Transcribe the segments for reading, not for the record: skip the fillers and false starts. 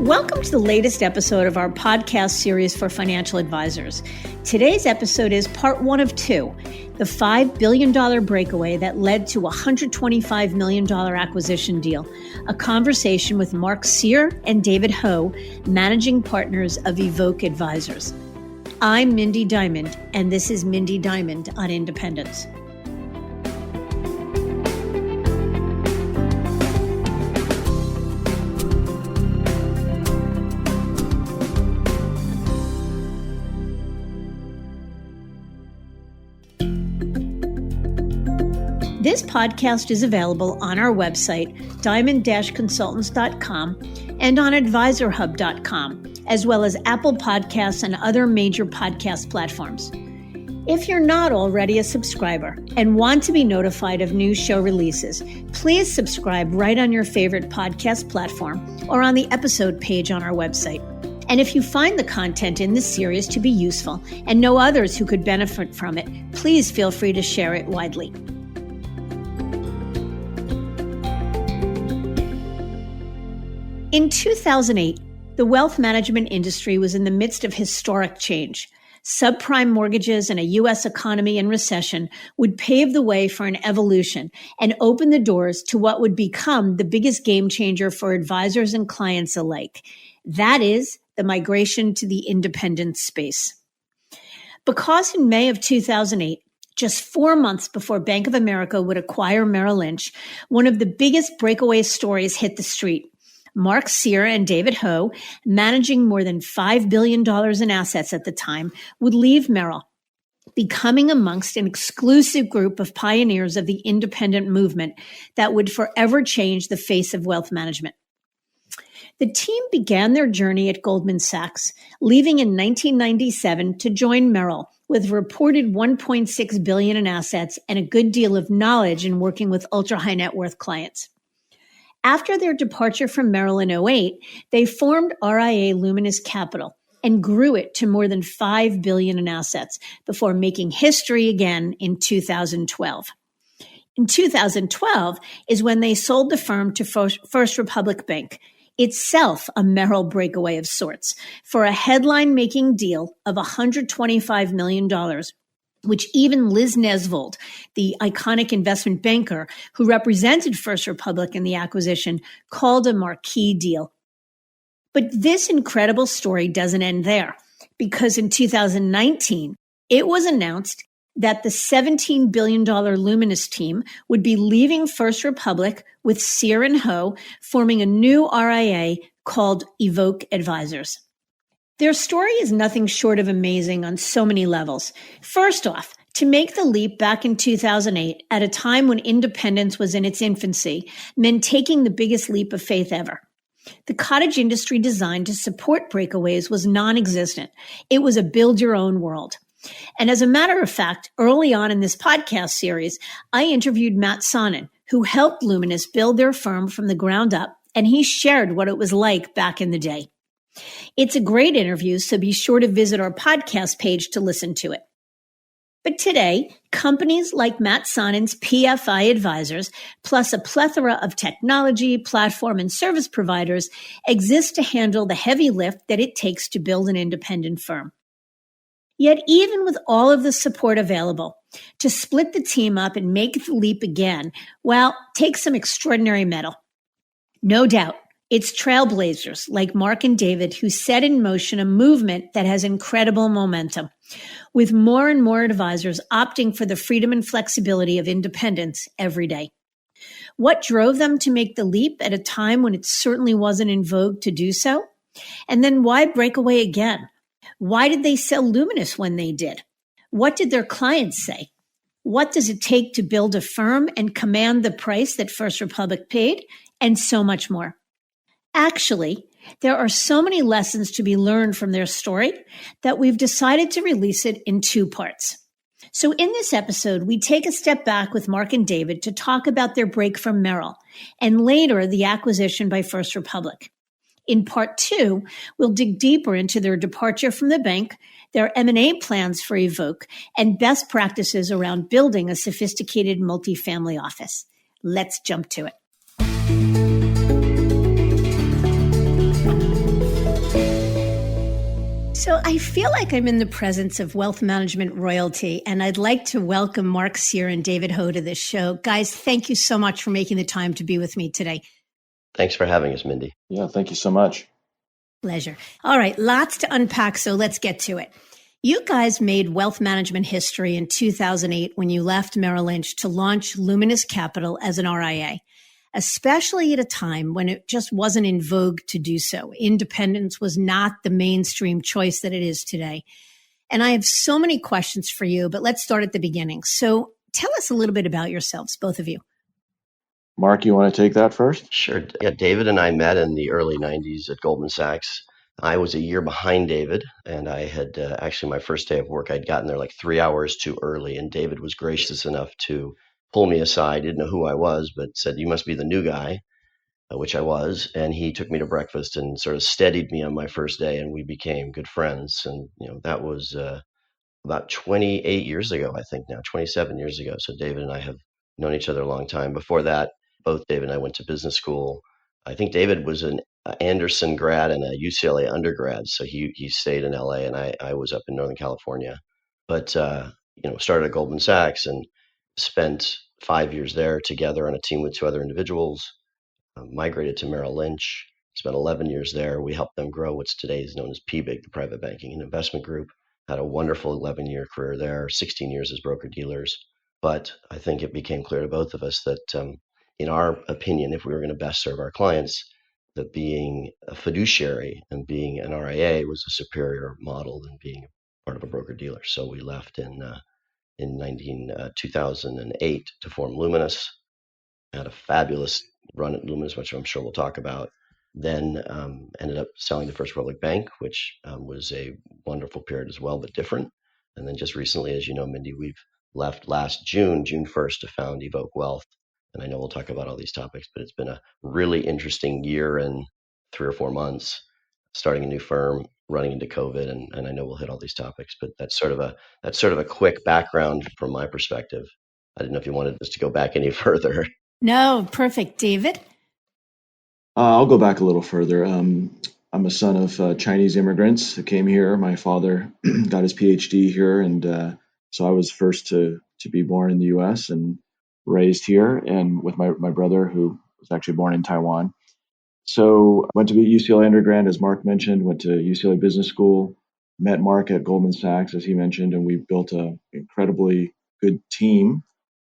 Welcome to the latest episode of our podcast series for financial advisors. Today's episode is part 1 of 2, the $5 billion breakaway that led to a $125 million acquisition deal, a conversation with Sear and David Hou, managing partners of Evoke Advisors. I'm Mindy Diamond, and this is Mindy Diamond on Independence. This podcast is available on our website, diamond-consultants.com, and on advisorhub.com, as well as Apple Podcasts and other major podcast platforms. If you're not already a subscriber and want to be notified of new show releases, please subscribe right on your favorite podcast platform or on the episode page on our website. And if you find the content in this series to be useful and know others who could benefit from it, please feel free to share it widely. In 2008, the wealth management industry was in the midst of historic change. Subprime mortgages and a U.S. economy in recession would pave the way for an evolution and open the doors to what would become the biggest game changer for advisors and clients alike. That is the migration to the independent space. Because in May of 2008, just 4 months before Bank of America would acquire Merrill Lynch, one of the biggest breakaway stories hit the street. Sear and David Hou, managing more than $5 billion in assets at the time, would leave Merrill, becoming amongst an exclusive group of pioneers of the independent movement that would forever change the face of wealth management. The team began their journey at Goldman Sachs, leaving in 1997 to join Merrill with reported $1.6 billion in assets and a good deal of knowledge in working with ultra-high net worth clients. After their departure from Merrill in 2008, they formed RIA Luminous Capital and grew it to more than $5 billion in assets before making history again in 2012. In 2012 is when they sold the firm to First Republic Bank, itself a Merrill breakaway of sorts, for a headline-making deal of $125 million, which even Liz Nesvold, the iconic investment banker who represented First Republic in the acquisition, called a marquee deal. But this incredible story doesn't end there, because in 2019, it was announced that the $17 billion Luminous team would be leaving First Republic with Sear and Hou, forming a new RIA called Evoke Advisors. Their story is nothing short of amazing on so many levels. First off, to make the leap back in 2008 at a time when independence was in its infancy meant taking the biggest leap of faith ever. The cottage industry designed to support breakaways was non-existent. It was a build-your-own world. And as a matter of fact, early on in this podcast series, I interviewed Matt Sonnen, who helped Luminous build their firm from the ground up, and he shared what it was like back in the day. It's a great interview, so be sure to visit our podcast page to listen to it. But today, companies like Matt Sonnen's PFI Advisors, plus a plethora of technology, platform, and service providers, exist to handle the heavy lift that it takes to build an independent firm. Yet even with all of the support available, to split the team up and make the leap again, well, takes some extraordinary mettle. No doubt. It's trailblazers like Mark and David who set in motion a movement that has incredible momentum, with more and more advisors opting for the freedom and flexibility of independence every day. What drove them to make the leap at a time when it certainly wasn't in vogue to do so? And then why break away again? Why did they sell Luminous when they did? What did their clients say? What does it take to build a firm and command the price that First Republic paid? And so much more. Actually, there are so many lessons to be learned from their story that we've decided to release it in 2 parts. So in this episode, we take a step back with Mark and David to talk about their break from Merrill and later the acquisition by First Republic. In part 2, we'll dig deeper into their departure from the bank, their M&A plans for Evoke, and best practices around building a sophisticated multifamily office. Let's jump to it. So I feel like I'm in the presence of wealth management royalty, and I'd like to welcome Mark Sear and David Hou to this show. Guys, thank you so much for making the time to be with me today. Thanks for having us, Mindy. Yeah, thank you so much. Pleasure. All right, lots to unpack, so let's get to it. You guys made wealth management history in 2008 when you left Merrill Lynch to launch Luminous Capital as an RIA, especially at a time when it just wasn't in vogue to do so. Independence was not the mainstream choice that it is today. And I have so many questions for you, but let's start at the beginning. So tell us a little bit about yourselves, both of you. Mark, you want to take that first? Sure. Yeah, David and I met in the early 90s at Goldman Sachs. I was a year behind David, and I had actually my first day of work, I'd gotten there like 3 hours too early, and David was gracious enough to pull me aside. Didn't know who I was, but said, "You must be the new guy," which I was. And he took me to breakfast and sort of steadied me on my first day, and we became good friends. And, that was about 28 years ago, I think now, 27 years ago. So David and I have known each other a long time. Before that, both David and I went to business school. I think David was an Anderson grad and a UCLA undergrad. So he stayed in LA and I was up in Northern California. But, started at Goldman Sachs and spent 5 years there together on a team with two other individuals, migrated to Merrill Lynch, spent 11 years there. We helped them grow what's today is known as PBIG, the Private Banking and Investment Group. Had a wonderful 11-year career there, 16 years as broker-dealers. But I think it became clear to both of us that, in our opinion, if we were going to best serve our clients, that being a fiduciary and being an RIA was a superior model than being part of a broker-dealer. So we left in 2008 to form Luminous. Had a fabulous run at Luminous, which I'm sure we'll talk about. Then ended up selling the First Republic Bank, which was a wonderful period as well, but different. And then just recently, as you know, Mindy, we've left last June 1st, to found Evoke Wealth. And I know we'll talk about all these topics, but it's been a really interesting year and 3 or 4 months, starting a new firm, running into COVID, and I know we'll hit all these topics. But that's sort of a quick background from my perspective. I didn't know if you wanted us to go back any further. No, perfect. David? I'll go back a little further. I'm a son of Chinese immigrants who came here. My father got his PhD here, and so I was first to be born in the U.S. and raised here, and with my brother, who was actually born in Taiwan. So went to UCLA undergrad, as Mark mentioned, went to UCLA Business School, met Mark at Goldman Sachs, as he mentioned, and we built an incredibly good team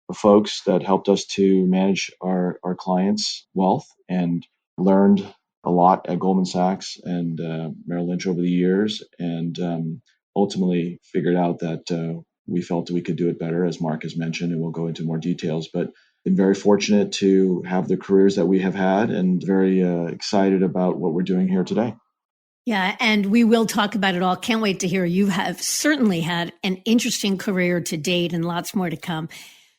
of folks that helped us to manage our clients' wealth, and learned a lot at Goldman Sachs and Merrill Lynch over the years, and ultimately figured out that we felt we could do it better, as Mark has mentioned, and we'll go into more details. But been very fortunate to have the careers that we have had, and very excited about what we're doing here today. Yeah, and we will talk about it all. Can't wait to hear. You have certainly had an interesting career to date and lots more to come.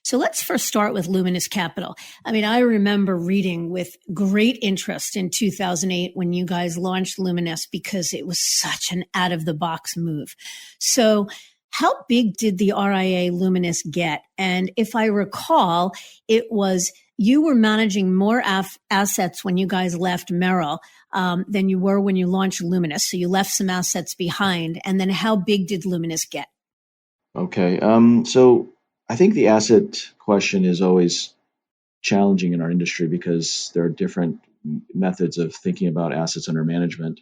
So let's first start with Luminous Capital. I mean, I remember reading with great interest in 2008 when you guys launched Luminous, because it was such an out-of-the-box move. So how big did the RIA Luminous get? And if I recall, it was you were managing more assets when you guys left Merrill than you were when you launched Luminous. So you left some assets behind. And then how big did Luminous get? Okay, so I think the asset question is always challenging in our industry because there are different methods of thinking about assets under management.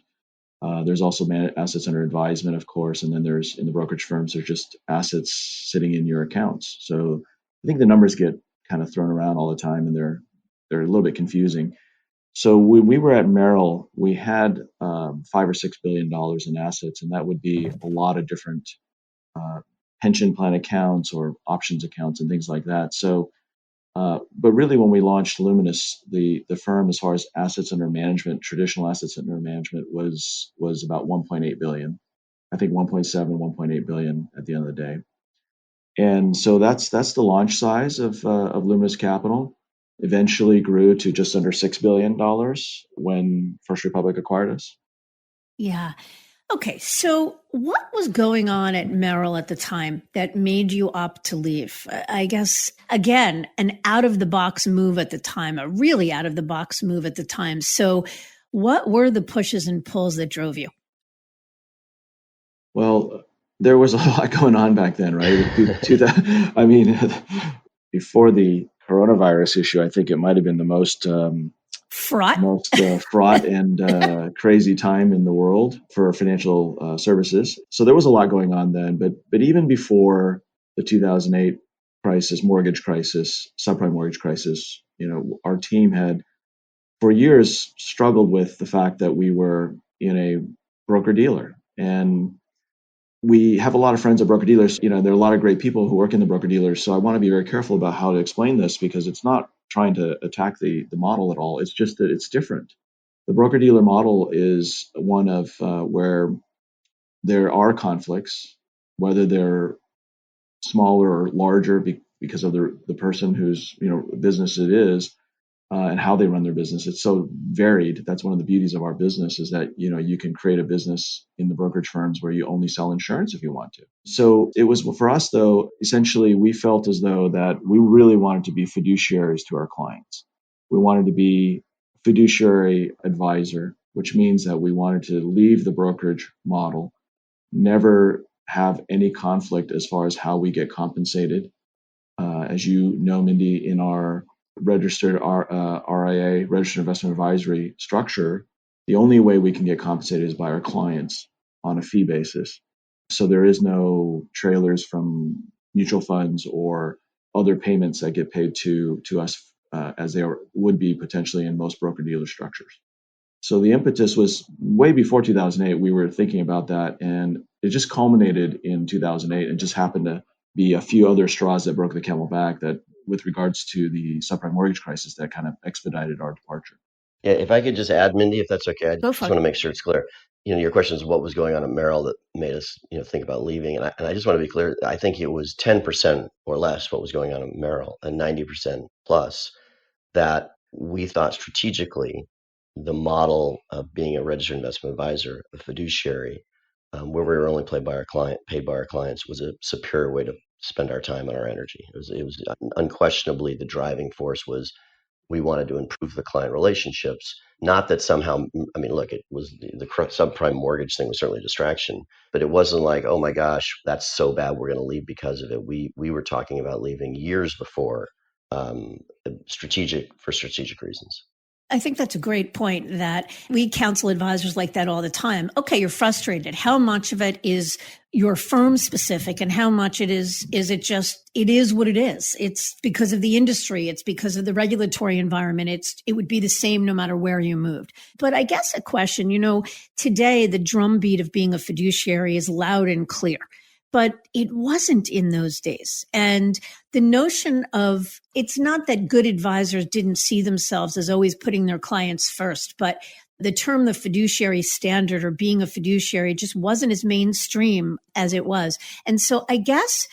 There's also assets under advisement, of course, and then there's, in the brokerage firms, there's just assets sitting in your accounts. So I think the numbers get kind of thrown around all the time, and they're a little bit confusing. So when we were at Merrill, we had $5 or $6 billion in assets, and that would be a lot of different pension plan accounts or options accounts and things like that. So, but really, when we launched Luminous, the firm, as far as assets under management, traditional assets under management, was about 1.8 billion. I think 1.7, 1.8 billion at the end of the day. And so that's the launch size of Luminous Capital. Eventually grew to just under $6 billion when First Republic acquired us. Yeah. Okay, so what was going on at Merrill at the time that made you opt to leave? I guess, again, an out-of-the-box move at the time, a really out-of-the-box move at the time. So what were the pushes and pulls that drove you? Well, there was a lot going on back then, right? I mean, before the coronavirus issue, I think it might have been the Fraught. most fraught and crazy time in the world for financial services. So there was a lot going on then. But even before the 2008 crisis, mortgage crisis, subprime mortgage crisis, our team had for years struggled with the fact that we were in a broker dealer. And we have a lot of friends at broker dealers. There are a lot of great people who work in the broker dealers. So I want to be very careful about how to explain this, because it's not trying to attack the model at all. It's just that it's different. The broker dealer model is one of where there are conflicts, whether they're smaller or larger because of the person whose business it is. And how they run their business. It's so varied. That's one of the beauties of our business, is that you can create a business in the brokerage firms where you only sell insurance if you want to. So it was for us, though, essentially we felt as though that we really wanted to be fiduciaries to our clients. We wanted to be fiduciary advisor, which means that we wanted to leave the brokerage model, never have any conflict as far as how we get compensated. As you know, Mindy, in our registered RIA, registered investment advisory structure, the only way we can get compensated is by our clients on a fee basis. So there is no trailers from mutual funds or other payments that get paid to us as they would be potentially in most broker dealer structures. So the impetus was way before 2008. We were thinking about that, and it just culminated in 2008, and just happened to be a few other straws that broke the camel back, that with regards to the subprime mortgage crisis, that kind of expedited our departure. Yeah, if I could just add, Mindy, if that's okay, I Go just for want it. to make sure it's clear. Your question is what was going on at Merrill that made us, think about leaving. And I just want to be clear. I think it was 10% or less what was going on at Merrill, and 90% plus that we thought strategically the model of being a registered investment advisor, a fiduciary, where we were only paid by our clients, was a superior way to spend our time and our energy. It was unquestionably the driving force was we wanted to improve the client relationships. Not that somehow, look, it was the subprime mortgage thing was certainly a distraction, but it wasn't like, oh my gosh, that's so bad, we're going to leave because of it. We were talking about leaving years before, strategic reasons. I think that's a great point, that we counsel advisors like that all the time. Okay, you're frustrated. How much of it is your firm specific, and how much it is what it is. It's because of the industry. It's because of the regulatory environment. It would be the same no matter where you moved. But I guess a question, today the drumbeat of being a fiduciary is loud and clear. But it wasn't in those days. And the notion of, it's not that good advisors didn't see themselves as always putting their clients first, but the term the fiduciary standard or being a fiduciary just wasn't as mainstream as it was. And so I guess,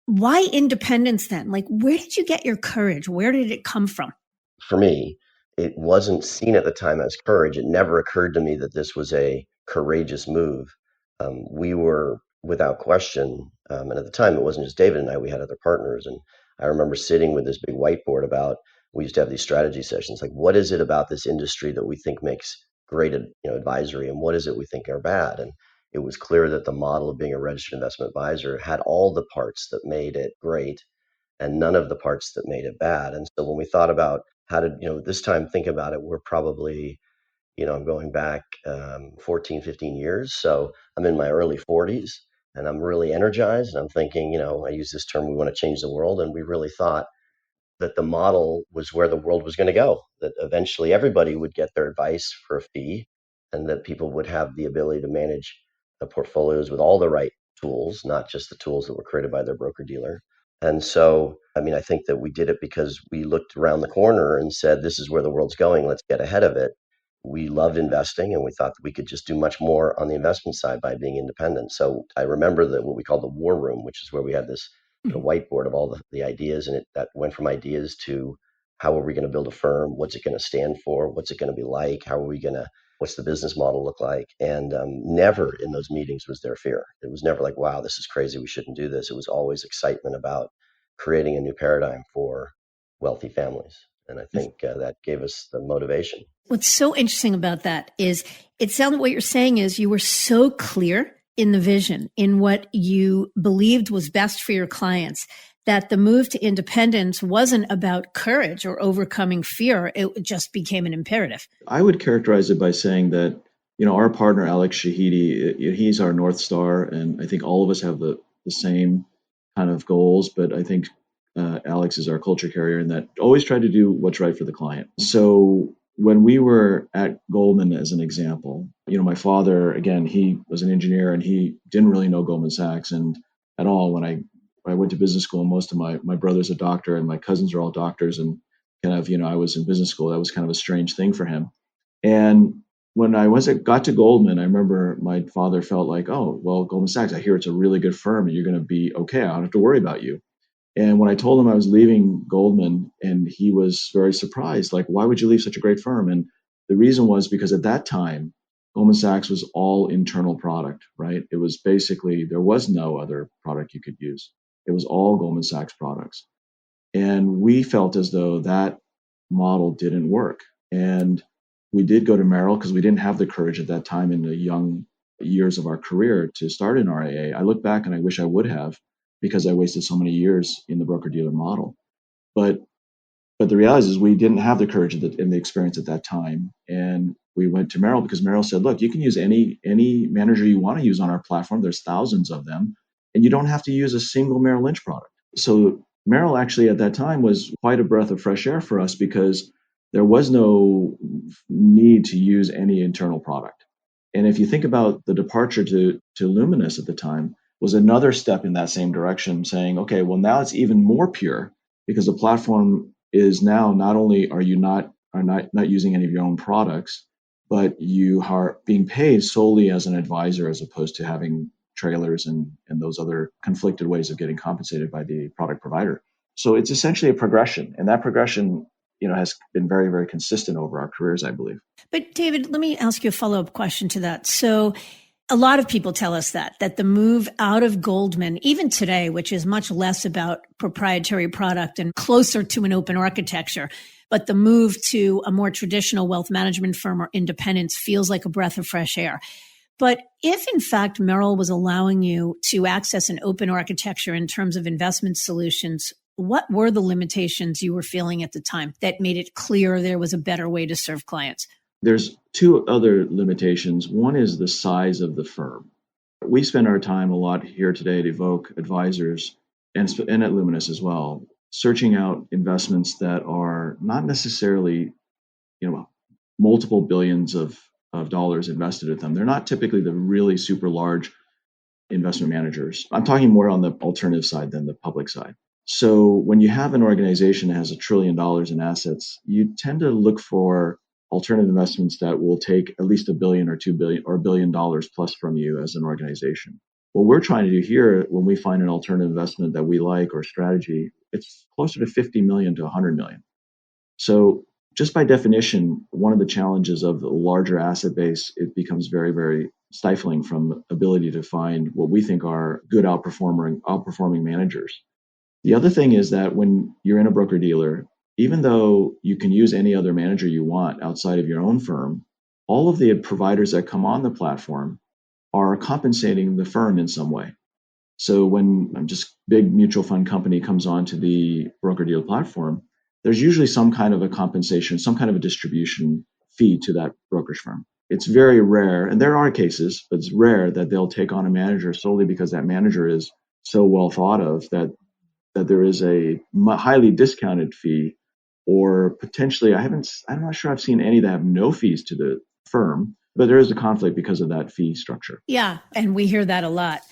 why independence then? Like, where did you get your courage? Where did it come from? For me, it wasn't seen at the time as courage. It never occurred to me that this was a courageous move. We were, without question, and at the time it wasn't just David and I, we had other partners. And I remember sitting with this big whiteboard we used to have these strategy sessions, like, what is it about this industry that we think makes great advisory, and what is it we think are bad? And it was clear that the model of being a registered investment advisor had all the parts that made it great and none of the parts that made it bad. And so when we thought about how to, this time think about it, we're probably, I'm going back 14, 15 years. So I'm in my early 40s and I'm really energized. And I'm thinking, I use this term, we want to change the world. And we really thought that the model was where the world was going to go, that eventually everybody would get their advice for a fee, and that people would have the ability to manage the portfolios with all the right tools, not just the tools that were created by their broker dealer. And so, I think that we did it because we looked around the corner and said, this is where the world's going. Let's get ahead of it. We loved investing, and we thought that we could just do much more on the investment side by being independent. So I remember that what we call the war room, which is where we had this whiteboard of all the ideas, and that went from ideas to how are we going to build a firm? What's it going to stand for? What's it going to be like? What's the business model look like? And never in those meetings was there fear. It was never like, wow, this is crazy, we shouldn't do this. It was always excitement about creating a new paradigm for wealthy families. And I think that gave us the motivation. What's so interesting about that is, it sounds what you're saying is you were so clear in the vision, in what you believed was best for your clients, that the move to independence wasn't about courage or overcoming fear. It just became an imperative. I would characterize it by saying that, our partner, Alex Shahidi, he's our North Star. And I think all of us have the same kind of goals. But I think Alex is our culture carrier in that always try to do what's right for the client. So when we were at Goldman, as an example, my father, again, he was an engineer and he didn't really know Goldman Sachs and at all. When I went to business school, most of my brother's a doctor and my cousins are all doctors, and kind of, I was in business school. That was kind of a strange thing for him. And when I got to Goldman, I remember my father felt like, oh, well, Goldman Sachs, I hear it's a really good firm and you're going to be okay. I don't have to worry about you. And when I told him I was leaving Goldman, and he was very surprised, like, why would you leave such a great firm? And the reason was because at that time, Goldman Sachs was all internal product, right? It was basically, there was no other product you could use. It was all Goldman Sachs products. And we felt as though that model didn't work. And we did go to Merrill because we didn't have the courage at that time in the young years of our career to start an RIA. I look back and I wish I would have, because I wasted so many years in the broker-dealer model. But the reality is we didn't have the courage and the experience at that time. And we went to Merrill because Merrill said, look, you can use any manager you want to use on our platform. There's thousands of them. And you don't have to use a single Merrill Lynch product. So Merrill actually at that time was quite a breath of fresh air for us, because there was no need to use any internal product. And if you think about the departure to Luminous at the time, was another step in that same direction, saying, okay, well, now it's even more pure, because the platform is now not only are you not using any of your own products, but you are being paid solely as an advisor, as opposed to having trailers and those other conflicted ways of getting compensated by the product provider. So it's essentially a progression, and that progression, has been very, very consistent over our careers, I believe. But David, let me ask you a follow-up question to that. So a lot of people tell us that the move out of Goldman, even today, which is much less about proprietary product and closer to an open architecture, but the move to a more traditional wealth management firm or independence feels like a breath of fresh air. But if in fact Merrill was allowing you to access an open architecture in terms of investment solutions, what were the limitations you were feeling at the time that made it clear there was a better way to serve clients? There's two other limitations. One is the size of the firm. We spend our time a lot here today at Evoke Advisors and at Luminous as well, searching out investments that are not necessarily, multiple billions of dollars invested in them. They're not typically the really super large investment managers. I'm talking more on the alternative side than the public side. So when you have an organization that has $1 trillion in assets, you tend to look for alternative investments that will take at least $1 billion or $2 billion or $1 billion plus from you as an organization. What we're trying to do here, when we find an alternative investment that we like or strategy, it's closer to 50 million to 100 million. So just by definition, one of the challenges of the larger asset base, it becomes very, very stifling from ability to find what we think are good outperforming managers. The other thing is that when you're in a broker-dealer, even though you can use any other manager you want outside of your own firm, all of the providers that come on the platform are compensating the firm in some way. So when just big mutual fund company comes onto the broker-dealer platform, there's usually some kind of a compensation, some kind of a distribution fee to that brokerage firm. It's very rare, and there are cases, but it's rare that they'll take on a manager solely because that manager is so well thought of that there is a highly discounted fee, or potentially, I'm not sure I've seen any that have no fees to the firm, but there is a conflict because of that fee structure. Yeah, and we hear that a lot.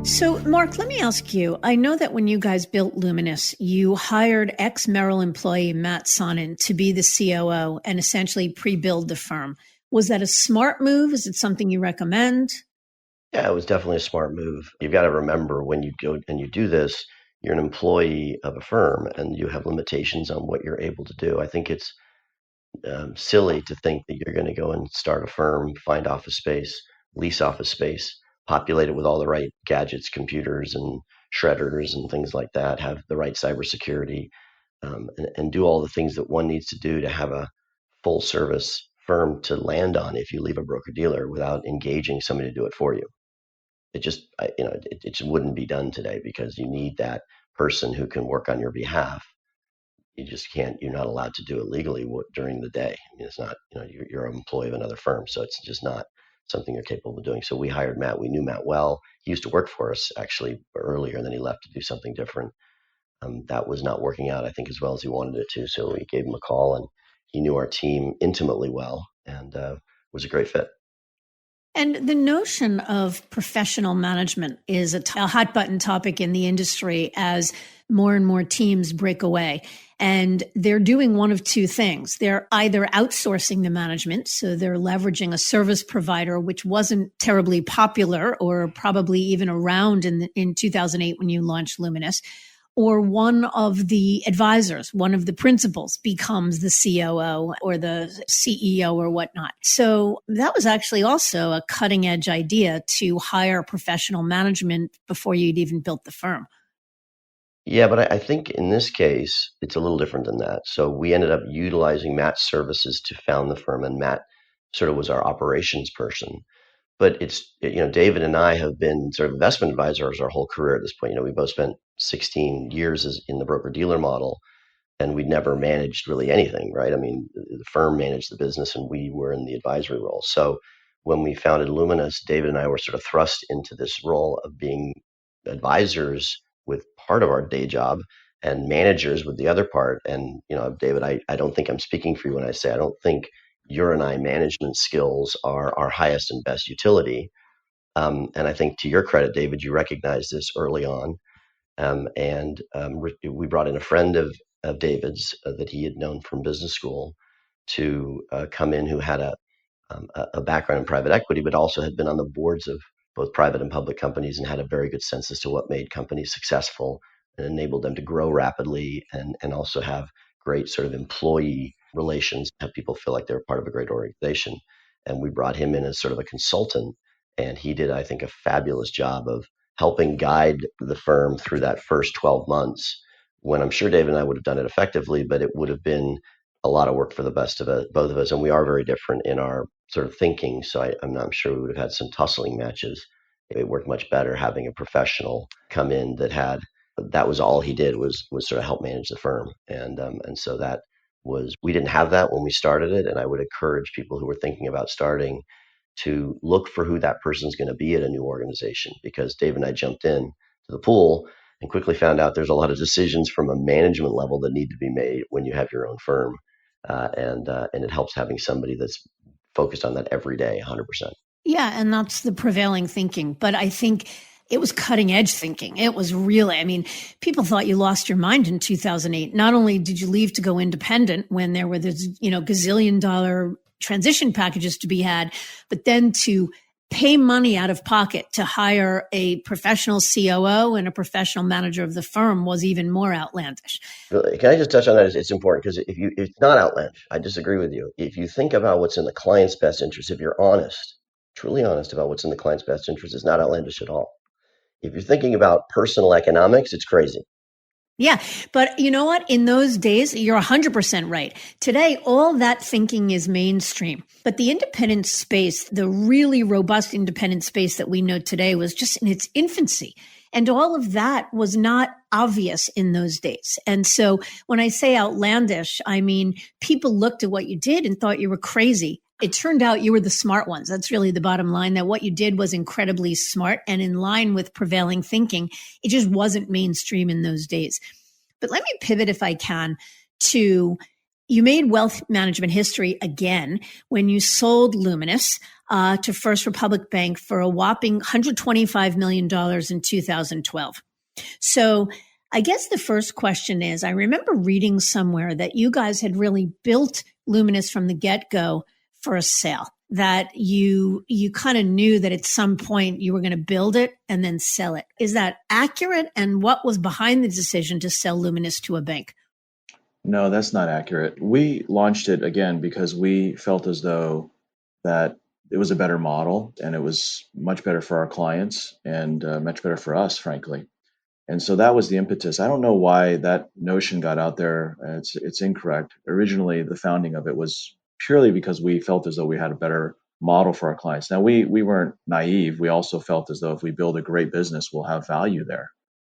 So, Mark, let me ask you, I know that when you guys built Luminous, you hired ex-Merrill employee Matt Sonnen to be the COO and essentially pre-build the firm. Was that a smart move? Is it something you recommend? Yeah, it was definitely a smart move. You've got to remember, when you go and you do this, you're an employee of a firm and you have limitations on what you're able to do. I think it's silly to think that you're going to go and start a firm, find office space, lease office space, populate it with all the right gadgets, computers and shredders and things like that, have the right cybersecurity, and do all the things that one needs to do to have a full service firm to land on if you leave a broker dealer without engaging somebody to do it for you. It just, it just wouldn't be done today because you need that person who can work on your behalf. You just can't, you're not allowed to do it legally during the day. I mean, it's not, you're an employee of another firm. So it's just not something you're capable of doing. So we hired Matt. We knew Matt well. He used to work for us actually earlier, and then he left to do something different. That was not working out, I think, as well as he wanted it to. So we gave him a call, and he knew our team intimately well, and was a great fit. And the notion of professional management is a hot button topic in the industry as more and more teams break away. And they're doing one of two things. They're either outsourcing the management, so they're leveraging a service provider, which wasn't terribly popular or probably even around in 2008 when you launched Luminous, or one of the advisors, one of the principals becomes the COO or the CEO or whatnot. So that was actually also a cutting edge idea to hire professional management before you'd even built the firm. Yeah, but I think in this case, it's a little different than that. So we ended up utilizing Matt's services to found the firm, and Matt sort of was our operations person. But David and I have been sort of investment advisors our whole career at this point. We both spent 16 years in the broker-dealer model, and we'd never managed really anything, right? I mean, the firm managed the business, and we were in the advisory role. So when we founded Luminous, David and I were sort of thrust into this role of being advisors with part of our day job and managers with the other part. And, David, I don't think I'm speaking for you when I say I don't think your and I management skills are our highest and best utility. And I think to your credit, David, you recognized this early on. We brought in a friend of David's that he had known from business school to come in, who had a background in private equity, but also had been on the boards of both private and public companies and had a very good sense as to what made companies successful and enabled them to grow rapidly and also have great sort of employee relations, have people feel like they're part of a great organization. And we brought him in as sort of a consultant, and he did, I think, a fabulous job of helping guide the firm through that first 12 months, when I'm sure David and I would have done it effectively, but it would have been a lot of work for the best of us, both of us. And we are very different in our sort of thinking. So I'm not sure we would have had some tussling matches. It worked much better having a professional come in that was all he did was sort of help manage the firm. And so we didn't have that when we started it. And I would encourage people who were thinking about starting to look for who that person's going to be at a new organization, because Dave and I jumped in to the pool and quickly found out there's a lot of decisions from a management level that need to be made when you have your own firm. And it helps having somebody that's focused on that every day, 100%. Yeah, and that's the prevailing thinking. But I think it was cutting edge thinking. It was really, people thought you lost your mind in 2008. Not only did you leave to go independent when there were this, gazillion dollar transition packages to be had, but then to pay money out of pocket to hire a professional COO and a professional manager of the firm was even more outlandish. Can I just touch on that? It's important, because it's not outlandish. I disagree with you. If you think about what's in the client's best interest, if you're honest, truly honest about what's in the client's best interest, it's not outlandish at all. If you're thinking about personal economics, it's crazy. Yeah. But you know what? In those days, you're 100% right. Today, all that thinking is mainstream. But the independent space, the really robust independent space that we know today, was just in its infancy. And all of that was not obvious in those days. And so when I say outlandish, I mean, people looked at what you did and thought you were crazy. It turned out you were the smart ones. That's really the bottom line, that what you did was incredibly smart and in line with prevailing thinking. It just wasn't mainstream in those days. But let me pivot, if I can, to you made wealth management history again when you sold Luminous to First Republic Bank for a whopping $125 million in 2012. So I guess the first question is, I remember reading somewhere that you guys had really built Luminous from the get-go for a sale, that you kind of knew that at some point you were going to build it and then sell it. Is that accurate? And what was behind the decision to sell Luminous to a bank? No, that's not accurate. We launched it again because we felt as though that it was a better model and it was much better for our clients and much better for us, frankly. And so that was the impetus. I don't know why that notion got out there. It's incorrect. Originally, the founding of it was purely because we felt as though we had a better model for our clients. Now, we weren't naive. We also felt as though if we build a great business, we'll have value there.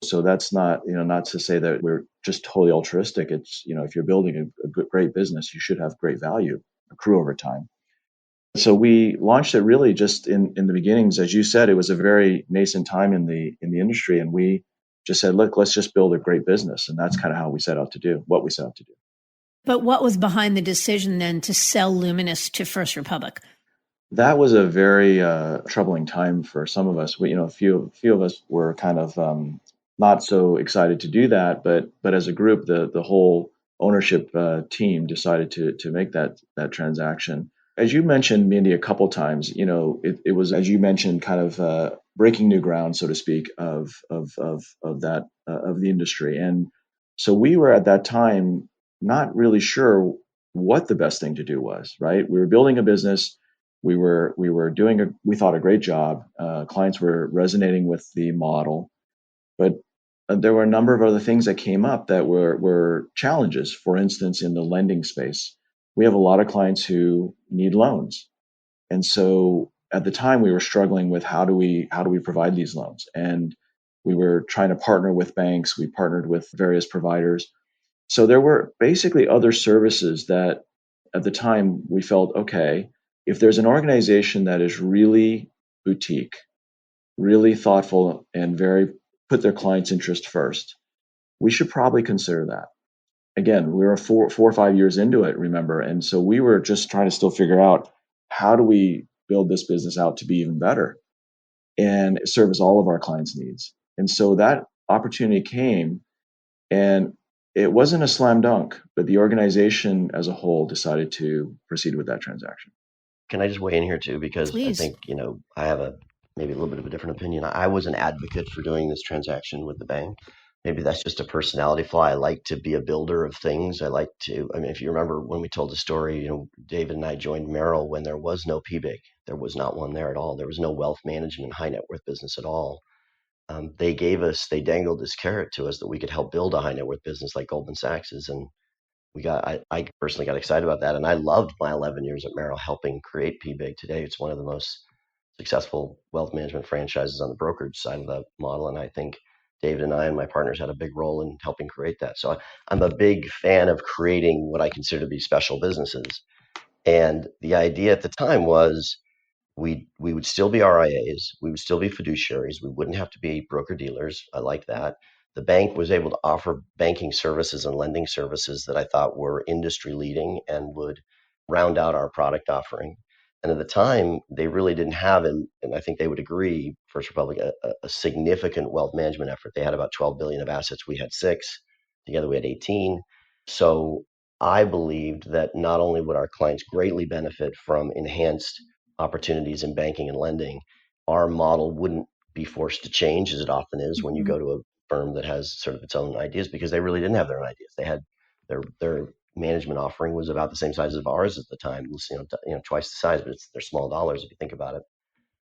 So that's not, not to say that we're just totally altruistic. It's, if you're building a great business, you should have great value accrue over time. So we launched it really just in the beginnings. As you said, it was a very nascent time in the industry. And we just said, look, let's just build a great business. And that's kind of how we set out to do what we set out to do. But what was behind the decision then to sell Luminous to First Republic? That was a very troubling time for some of us. We, a few of us were kind of not so excited to do that, but as a group, the whole ownership team decided to make that transaction. As you mentioned, Mindy, a couple times, it was, as you mentioned, kind of breaking new ground, so to speak, of the industry. And so we were at that time not really sure what the best thing to do was. Right, we were building a business. We were doing we thought a great job. Clients were resonating with the model, but there were a number of other things that came up that were challenges. For instance, in the lending space, we have a lot of clients who need loans, and so at the time we were struggling with how do we provide these loans, and we were trying to partner with banks. We partnered with various providers. So there were basically other services that at the time we felt, okay, if there's an organization that is really boutique, really thoughtful, and very put their client's interest first, we should probably consider that. Again, we were 4 or 5 years into it, remember, and so we were just trying to still figure out how do we build this business out to be even better and service all of our clients' needs. And so that opportunity came, and it wasn't a slam dunk, but the organization as a whole decided to proceed with that transaction. Can I just weigh in here too? Because Please. I think, I have maybe a little bit of a different opinion. I was an advocate for doing this transaction with the bank. Maybe that's just a personality flaw. I like to be a builder of things. If you remember when we told the story, David and I joined Merrill when there was no PBIG. There was not one there at all. There was no wealth management, high net worth business at all. They dangled this carrot to us that we could help build a high net worth business like Goldman Sachs's. And I personally got excited about that. And I loved my 11 years at Merrill helping create PBIG. Today, it's one of the most successful wealth management franchises on the brokerage side of the model. And I think David and I and my partners had a big role in helping create that. So I'm a big fan of creating what I consider to be special businesses. And the idea at the time was we would still be RIAs, we would still be fiduciaries, we wouldn't have to be broker dealers. I like that. The bank was able to offer banking services and lending services that I thought were industry leading and would round out our product offering. And at the time, they really didn't have, and I think they would agree, First Republic, a significant wealth management effort. They had about 12 billion of assets. We had 6. Together, we had 18. So I believed that not only would our clients greatly benefit from enhanced opportunities in banking and lending, our model wouldn't be forced to change, as it often is when you go to a firm that has sort of its own ideas, because they really didn't have their own ideas. They had their management offering was about the same size as ours at the time. It was, twice the size, but they're small dollars if you think about it.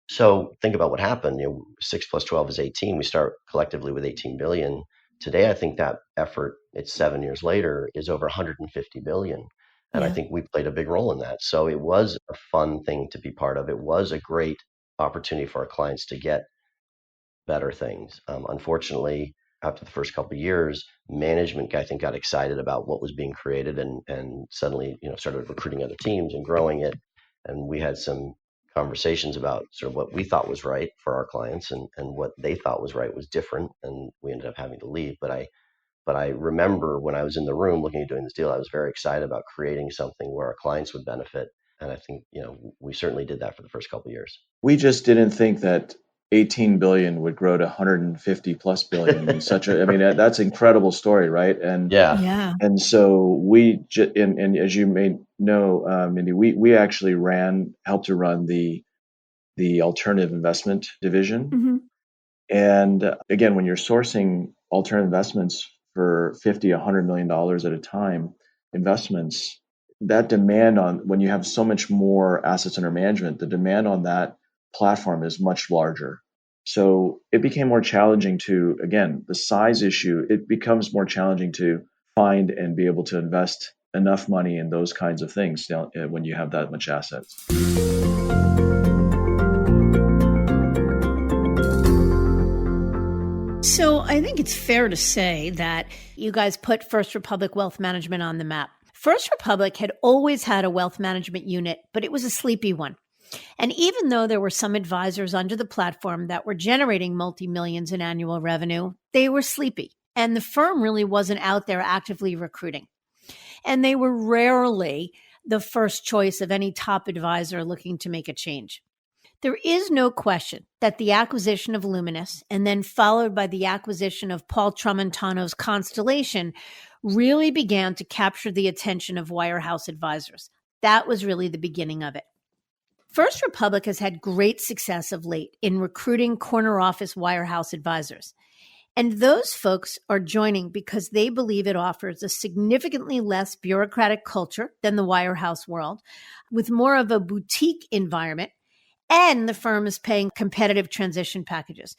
So think about what happened. 6 plus 12 is 18. We start collectively with 18 billion. Today, I think that effort, it's 7 years later, is over 150 billion. And I think we played a big role in that. So it was a fun thing to be part of. It was a great opportunity for our clients to get better things. Unfortunately, after the first couple of years, management, I think, got excited about what was being created and suddenly, started recruiting other teams and growing it. And we had some conversations about sort of what we thought was right for our clients, and what they thought was right was different. And we ended up having to leave. But I remember when I was in the room looking at doing this deal, I was very excited about creating something where our clients would benefit. And I think, we certainly did that for the first couple of years. We just didn't think that 18 billion would grow to 150 plus billion in such a, that's an incredible story, right? And and so and as you may know, Mindy, we actually helped to run the alternative investment division. And again, when you're sourcing alternative investments for $50, $100 million at a time, investments, that demand on, when you have so much more assets under management, the demand on that platform is much larger. So it became more challenging the size issue, it becomes more challenging to find and be able to invest enough money in those kinds of things when you have that much assets. So I think it's fair to say that you guys put First Republic Wealth Management on the map. First Republic had always had a wealth management unit, but it was a sleepy one. And even though there were some advisors under the platform that were generating multi-millions in annual revenue, they were sleepy. And the firm really wasn't out there actively recruiting. And they were rarely the first choice of any top advisor looking to make a change. There is no question that the acquisition of Luminous and then followed by the acquisition of Paul Tramontano's Constellation really began to capture the attention of wirehouse advisors. That was really the beginning of it. First Republic has had great success of late in recruiting corner office wirehouse advisors. And those folks are joining because they believe it offers a significantly less bureaucratic culture than the wirehouse world, with more of a boutique environment, and the firm is paying competitive transition packages.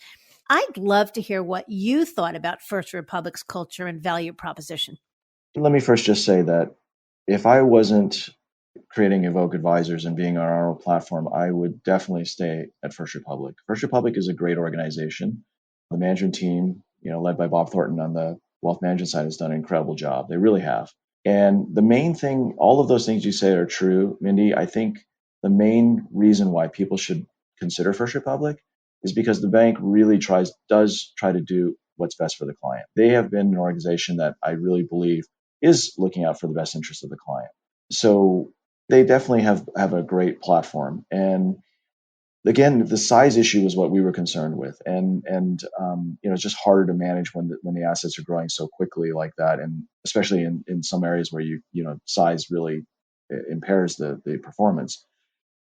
I'd love to hear what you thought about First Republic's culture and value proposition. Let me first just say that if I wasn't creating Evoke Advisors and being on our own platform, I would definitely stay at First Republic. First Republic is a great organization. The management team, led by Bob Thornton on the wealth management side, has done an incredible job. They really have. And the main thing, all of those things you say are true, Mindy. I think the main reason why people should consider First Republic is because the bank really does try to do what's best for the client. They have been an organization that I really believe is looking out for the best interest of the client. So they definitely have a great platform. And again, the size issue is what we were concerned with, and it's just harder to manage when the assets are growing so quickly like that, and especially in some areas where size really impairs the performance.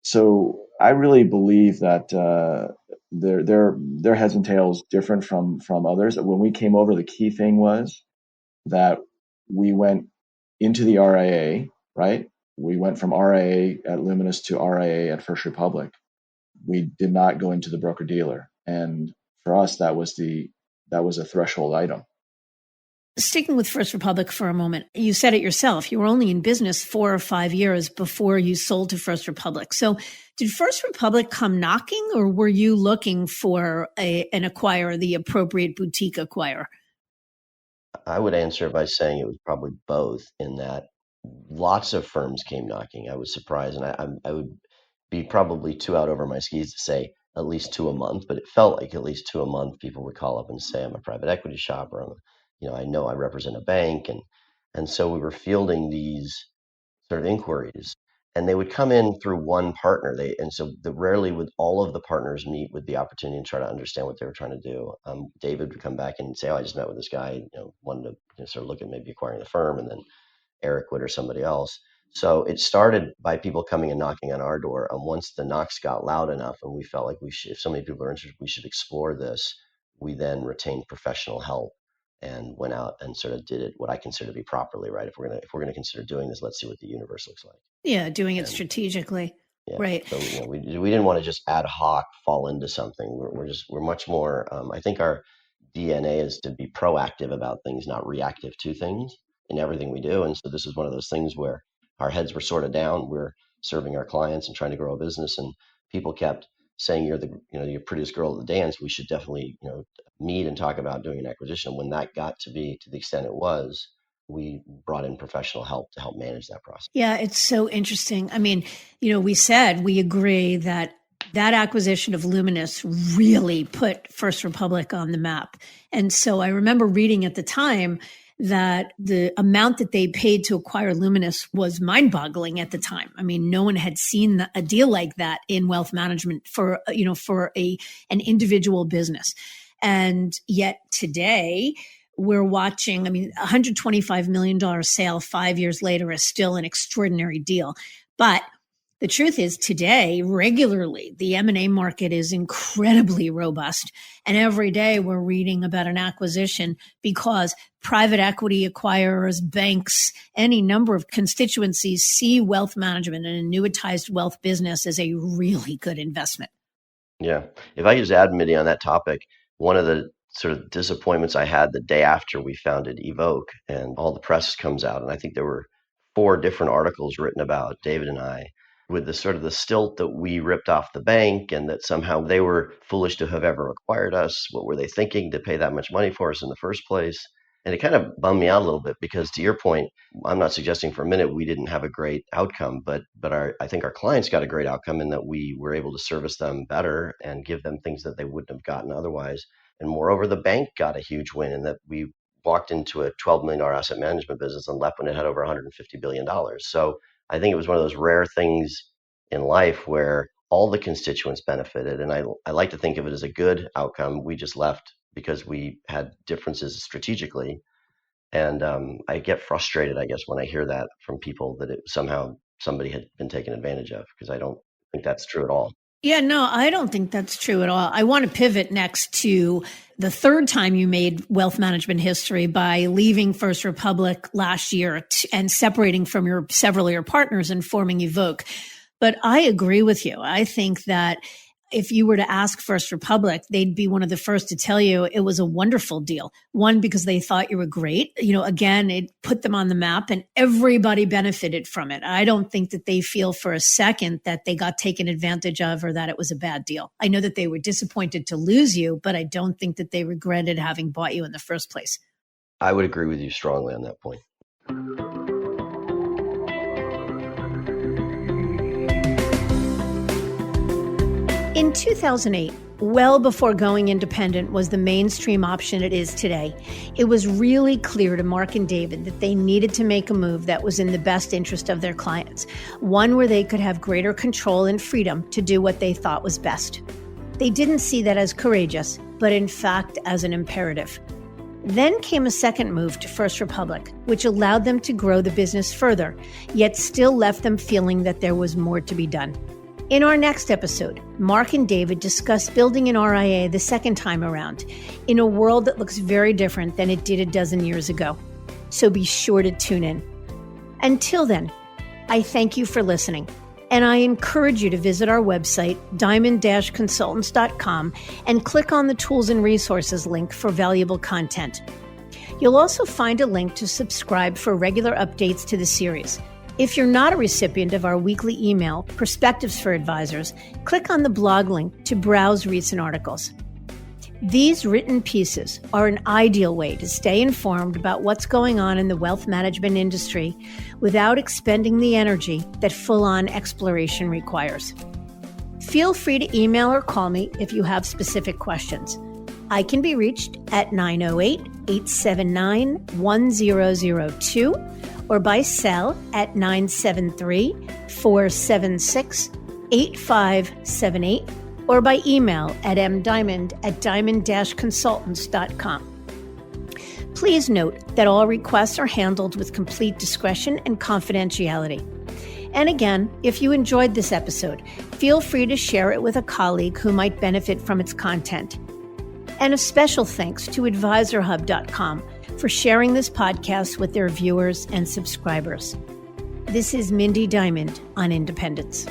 So I really believe that their heads and tails different from others. When we came over, the key thing was that we went into the RIA, right? We went from RIA at Luminous to RIA at First Republic. We did not go into the broker dealer, and for us, that was a threshold item. Sticking with First Republic for a moment, you said it yourself. You were only in business 4 or 5 years before you sold to First Republic. So did First Republic come knocking, or were you looking for an acquirer, the appropriate boutique acquirer? I would answer by saying it was probably both, in that lots of firms came knocking. I was surprised, and I would be probably too out over my skis to say at least 2 a month, but it felt like at least 2 a month people would call up and say, I'm a private equity shop, or I know I represent a bank. And so we were fielding these sort of inquiries, and they would come in through one partner. Rarely would all of the partners meet with the opportunity and try to understand what they were trying to do. David would come back and say, I just met with this guy, wanted to sort of look at maybe acquiring the firm, and then Eric would or somebody else. So it started by people coming and knocking on our door. And once the knocks got loud enough and we felt like if so many people are interested, we should explore this, we then retained professional help and went out and sort of did it what I consider to be properly, right? If we're gonna consider doing this, let's see what the universe looks like. Yeah, doing it strategically. Yeah. Right. So we didn't want to just ad hoc fall into something. We're much more. I think our DNA is to be proactive about things, not reactive to things in everything we do. And so this is one of those things where our heads were sort of down. We're serving our clients and trying to grow a business, and people kept saying, you're the prettiest girl at the dance. We should definitely, meet and talk about doing an acquisition. When that got to be to the extent it was, we brought in professional help to help manage that process. Yeah, it's so interesting. I mean, we said we agree that acquisition of Luminous really put First Republic on the map. And so I remember reading at the time that the amount that they paid to acquire Luminous was mind-boggling at the time. I mean, no one had seen a deal like that in wealth management for an individual business. And yet today we're watching, $125 million sale 5 years later is still an extraordinary deal. But the truth is today, regularly, the M&A market is incredibly robust. And every day we're reading about an acquisition because private equity acquirers, banks, any number of constituencies see wealth management and annuitized wealth business as a really good investment. Yeah. If I could just add, Mitty, on that topic, one of the sort of disappointments I had the day after we founded Evoke and all the press comes out, and I think there were 4 different articles written about David and I, with the sort of the stilt that we ripped off the bank and that somehow they were foolish to have ever acquired us. What were they thinking to pay that much money for us in the first place? And it kind of bummed me out a little bit because, to your point, I'm not suggesting for a minute we didn't have a great outcome, but I think our clients got a great outcome in that we were able to service them better and give them things that they wouldn't have gotten otherwise. And moreover, the bank got a huge win in that we walked into a $12 million asset management business and left when it had over $150 billion. So I think it was one of those rare things in life where all the constituents benefited. And I like to think of it as a good outcome. We just left because we had differences strategically. And I get frustrated, I guess, when I hear that from people that it somehow somebody had been taken advantage of, because I don't think that's true at all. Yeah, no, I don't think that's true at all. I want to pivot next to the third time you made wealth management history by leaving First Republic last year and separating from several of your partners and forming Evoke. But I agree with you. I think that if you were to ask First Republic, they'd be one of the first to tell you it was a wonderful deal. One, because they thought you were great. Again, it put them on the map and everybody benefited from it. I don't think that they feel for a second that they got taken advantage of or that it was a bad deal. I know that they were disappointed to lose you, but I don't think that they regretted having bought you in the first place. I would agree with you strongly on that point. In 2008, well before going independent was the mainstream option it is today, it was really clear to Mark and David that they needed to make a move that was in the best interest of their clients, one where they could have greater control and freedom to do what they thought was best. They didn't see that as courageous, but in fact as an imperative. Then came a second move to First Republic, which allowed them to grow the business further, yet still left them feeling that there was more to be done. In our next episode, Mark and David discuss building an RIA the second time around in a world that looks very different than it did a dozen years ago. So be sure to tune in. Until then, I thank you for listening, and I encourage you to visit our website, diamond-consultants.com, and click on the Tools and Resources link for valuable content. You'll also find a link to subscribe for regular updates to the series. If you're not a recipient of our weekly email, Perspectives for Advisors, click on the blog link to browse recent articles. These written pieces are an ideal way to stay informed about what's going on in the wealth management industry without expending the energy that full-on exploration requires. Feel free to email or call me if you have specific questions. I can be reached at 908-879-1002 or by cell at 973-476-8578 or by email at mdiamond@diamond-consultants.com. Please note that all requests are handled with complete discretion and confidentiality. And again, if you enjoyed this episode, feel free to share it with a colleague who might benefit from its content. And a special thanks to AdvisorHub.com for sharing this podcast with their viewers and subscribers. This is Mindy Diamond on Independence.